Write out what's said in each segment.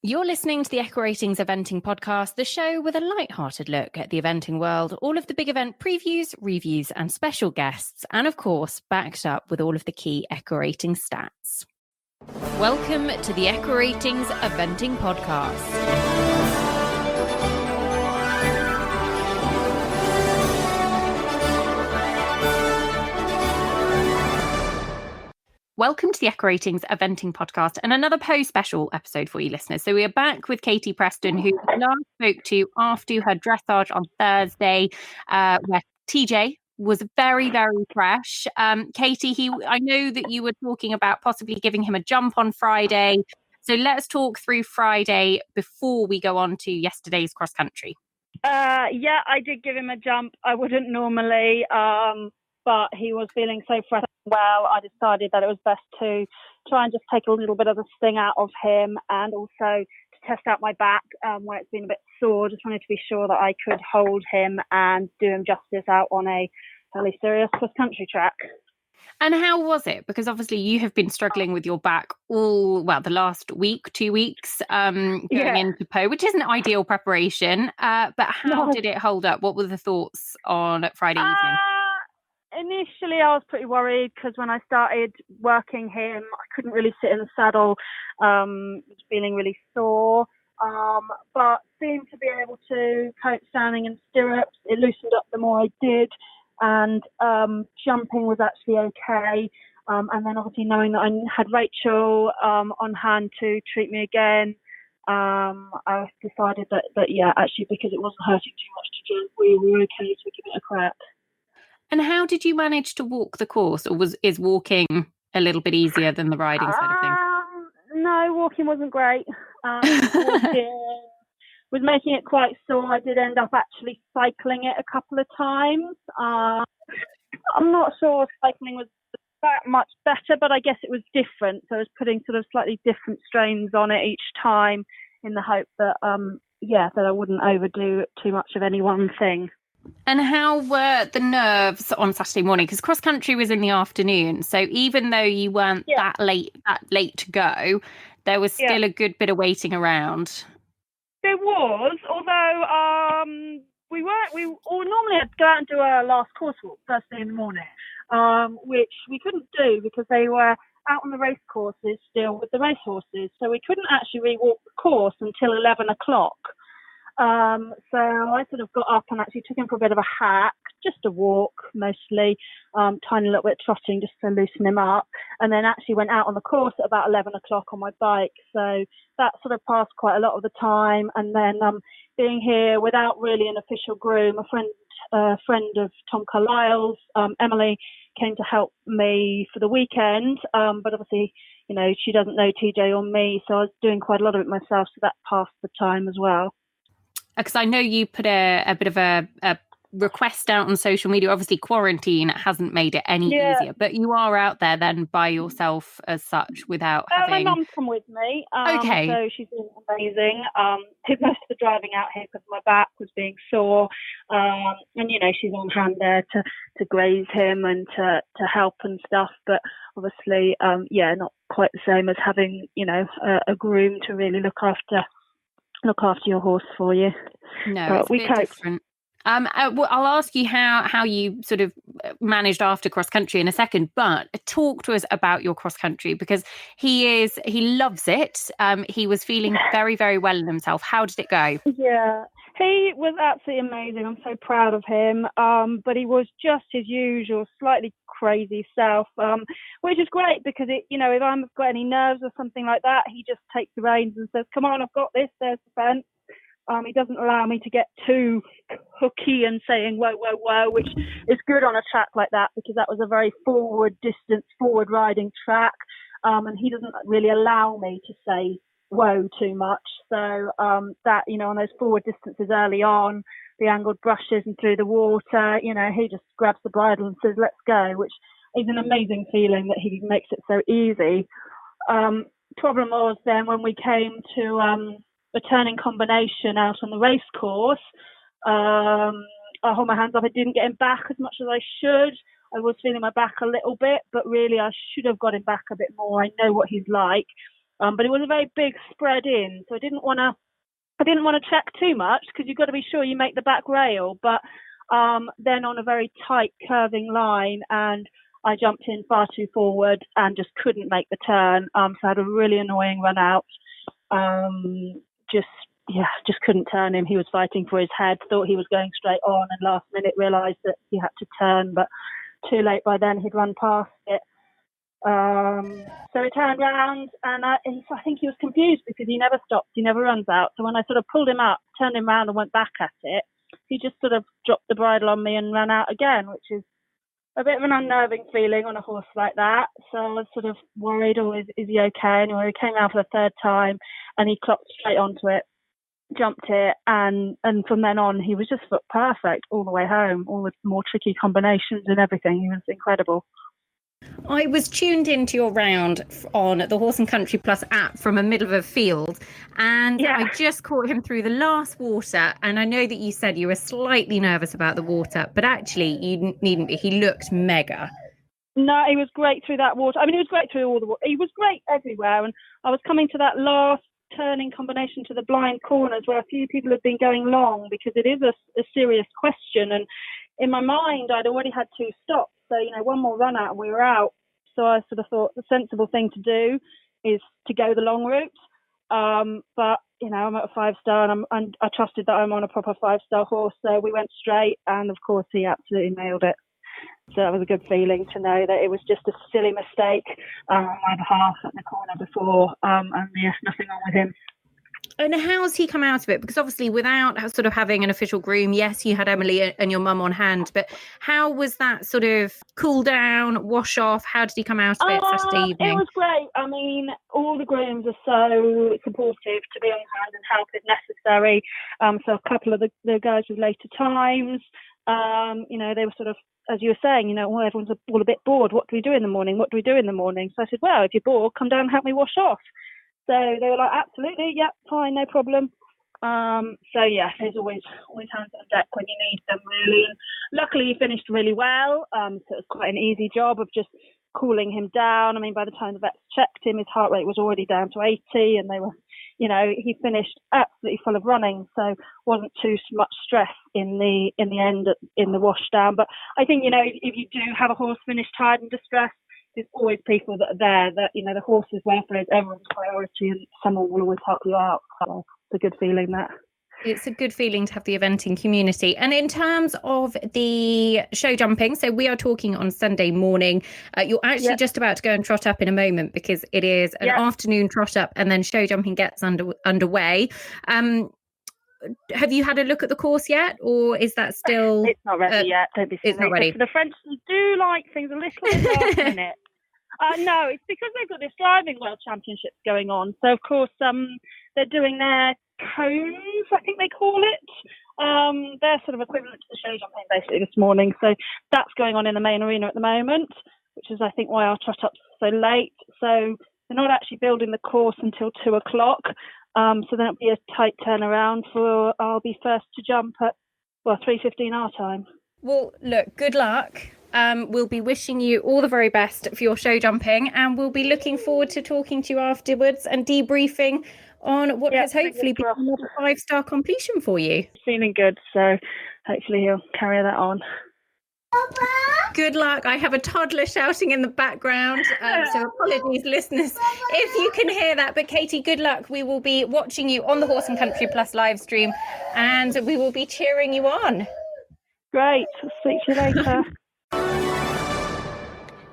You're listening to the Echo Ratings Eventing Podcast, the show with a light-hearted look at the eventing world, all of the big event previews, reviews, and special guests, and of course, backed up with all of the key Echo Rating stats. Welcome to the Echo Ratings Eventing Podcast. Welcome to the Echo Ratings Eventing Podcast and another post-special episode for you listeners. So we are back with Katie Preston, who we last spoke to after her dressage on Thursday, where TJ was very, very fresh. Katie, I know that you were talking about possibly giving him a jump on Friday. So let's talk through Friday before we go on to yesterday's cross country. Yeah, I did give him a jump. I wouldn't normally, but he was feeling so fresh and well. I decided that it was best to try and just take a little bit of the sting out of him, and also to test out my back where it's been a bit sore. Just wanted to be sure that I could hold him and do him justice out on a fairly serious cross-country track. And how was it? Because obviously you have been struggling with your back the last week, 2 weeks, going into Po, which isn't ideal preparation. But how did it hold up? What were the thoughts on Friday evening? Initially, I was pretty worried because when I started working him, I couldn't really sit in the saddle. Was feeling really sore, but seemed to be able to cope standing in stirrups. It loosened up the more I did, and jumping was actually okay. And then obviously knowing that I had Rachel on hand to treat me again, I decided that actually because it wasn't hurting too much to jump, we were okay to give it a crack. And how did you manage to walk the course, or is walking a little bit easier than the riding side of things? No, walking wasn't great. Walking was making it quite sore. I did end up actually cycling it a couple of times. I'm not sure if cycling was that much better, but I guess it was different. So I was putting sort of slightly different strains on it each time in the hope that, that I wouldn't overdo too much of any one thing. And how were the nerves on Saturday morning? Because cross country was in the afternoon, so even though you weren't that late to go, there was still a good bit of waiting around. There was, although we normally had to go out and do our last course walk first thing in the morning, which we couldn't do because they were out on the race courses still with the race horses, so we couldn't actually re-walk the course until 11 o'clock. So I sort of got up and actually took him for a bit of a hack, just a walk mostly, tiny little bit of trotting just to loosen him up, and then actually went out on the course at about 11 o'clock on my bike. So that sort of passed quite a lot of the time. And then being here without really an official groom, a friend of Tom Carlisle's, Emily, came to help me for the weekend, but obviously, she doesn't know TJ or me, so I was doing quite a lot of it myself, so that passed the time as well. Because I know you put a bit of a request out on social media. Obviously, quarantine hasn't made it any easier, but you are out there then by yourself as such without having... My mum's come with me. Okay. So she's been amazing. Did most of the driving out here because my back was being sore. And, she's on hand there to graze him and to help and stuff. But obviously, not quite the same as having, a groom to really look after your horse for you. No, it's a bit different. I'll ask you how you sort of managed after cross country in a second, but talk to us about your cross country, because he loves it. He was feeling very, very well in himself. How did it go? Yeah, he was absolutely amazing. I'm so proud of him. But he was just his usual, slightly crazy self, which is great because if I've got any nerves or something like that, he just takes the reins and says, "Come on, I've got this. There's the fence." He doesn't allow me to get too hooky and saying whoa, whoa, whoa, which is good on a track like that because that was a very forward riding track. And he doesn't really allow me to say whoa too much. So that, on those forward distances early on, the angled brushes and through the water, he just grabs the bridle and says, "Let's go," which is an amazing feeling that he makes it so easy. Problem was then when we came to a turning combination out on the race course, I hold my hands up. I didn't get him back as much as I should. I was feeling my back a little bit, but really I should have got him back a bit more. I know what he's like. but it was a very big spread in, so I didn't want to check too much because you've got to be sure you make the back rail. But then on a very tight curving line, and I jumped in far too forward and just couldn't make the turn. So I had a really annoying run out. Just couldn't turn him. He was fighting for his head, thought he was going straight on, and last minute realised that he had to turn, but too late by then. He'd run past it. So he turned round, and I think he was confused because he never stops, he never runs out. So when I sort of pulled him up, turned him round and went back at it, he just sort of dropped the bridle on me and ran out again, which is a bit of an unnerving feeling on a horse like that. So I was sort of worried, is he okay? Anyway, he came out for the third time and he clocked straight onto it, jumped it, and from then on he was just foot perfect all the way home, all the more tricky combinations and everything. He was incredible. I was tuned into your round on the Horse and Country Plus app from a middle of a field, and I just caught him through the last water, and I know that you said you were slightly nervous about the water, but actually you needn't be. He looked mega. No, he was great through that water. I mean, he was great through all the water. He was great everywhere, and I was coming to that last turning combination to the blind corners where a few people have been going long, because it is a serious question, and in my mind I'd already had 2 stops. So, one more run out and we were out. So I sort of thought the sensible thing to do is to go the long route. But, I'm at a 5-star and I trusted that I'm on a proper 5-star horse. So we went straight, and of course he absolutely nailed it. So that was a good feeling to know that it was just a silly mistake on my behalf at the corner before. And yes, nothing wrong with him. And how's he come out of it? Because obviously without sort of having an official groom, yes, you had Emily and your mum on hand, but how was that sort of cool down, wash off? How did he come out of it Saturday evening? It was great. I mean, all the grooms are so supportive to be on hand and help if necessary. So a couple of the guys with later times, they were sort of, as you were saying, everyone's all a bit bored. What do we do in the morning? What do we do in the morning? So I said, well, if you're bored, come down and help me wash off. So they were like, absolutely, yeah, fine, no problem. So yeah, there's always hands on deck when you need them, really. And luckily he finished really well. So it was quite an easy job of just cooling him down. I mean, by the time the vets checked him, his heart rate was already down to 80, and they were, he finished absolutely full of running. So wasn't too much stress in the end in the wash down. But I think, if you do have a horse finish tired and distressed, there's always people that are there that, the horse's welfare is everyone's priority, and someone will always help you out. So it's a good feeling that. It's a good feeling to have the eventing community. And in terms of the show jumping, so we are talking on Sunday morning. You're actually just about to go and trot up in a moment, because it is an afternoon trot up and then show jumping gets underway. Have you had a look at the course yet, or is that still... It's not ready yet. Don't be silly. It's not ready. The French do like things a little bit last minute. No, it's because they've got this driving world championships going on. So, of course, they're doing their cones, I think they call it. They're sort of equivalent to the show jumping, basically, this morning. So that's going on in the main arena at the moment, which is, I think, why our trot up's so late. So they're not actually building the course until 2:00. So then it'll be a tight turnaround for I'll be first to jump at 3:15 our time. Well, look, good luck. We'll be wishing you all the very best for your show jumping, and we'll be looking forward to talking to you afterwards and debriefing on what has hopefully been another 5-star completion for you. Feeling good, so hopefully he'll carry that on. Good luck. I have a toddler shouting in the background, so apologies, listeners, if you can hear that. But Katie, good luck. We will be watching you on the Horse and Country Plus live stream, and we will be cheering you on. Great. I'll speak to you later.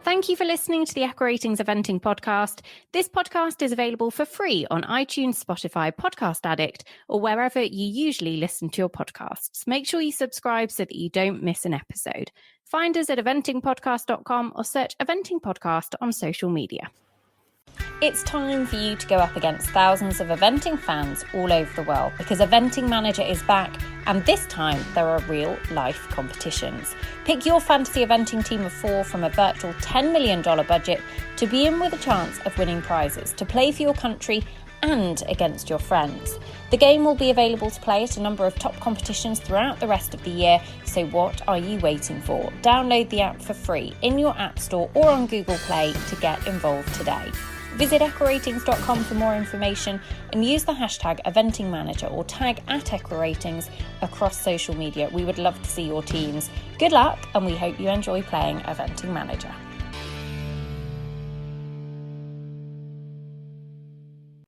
Thank you for listening to the Equaratings Eventing podcast. This podcast is available for free on iTunes, Spotify, Podcast Addict, or wherever you usually listen to your podcasts. Make sure you subscribe so that you don't miss an episode. Find us at eventingpodcast.com or search Eventing Podcast on social media. It's time for you to go up against thousands of eventing fans all over the world, because Eventing Manager is back, and this time there are real life competitions. Pick your fantasy eventing team of 4 from a virtual $10 million budget to be in with a chance of winning prizes, to play for your country and against your friends. The game will be available to play at a number of top competitions throughout the rest of the year, so what are you waiting for? Download the app for free in your App Store or on Google Play to get involved today. Visit equiratings.com for more information and use the hashtag eventingmanager or tag @equiratings across social media. We would love to see your teams. Good luck, and we hope you enjoy playing Eventing Manager.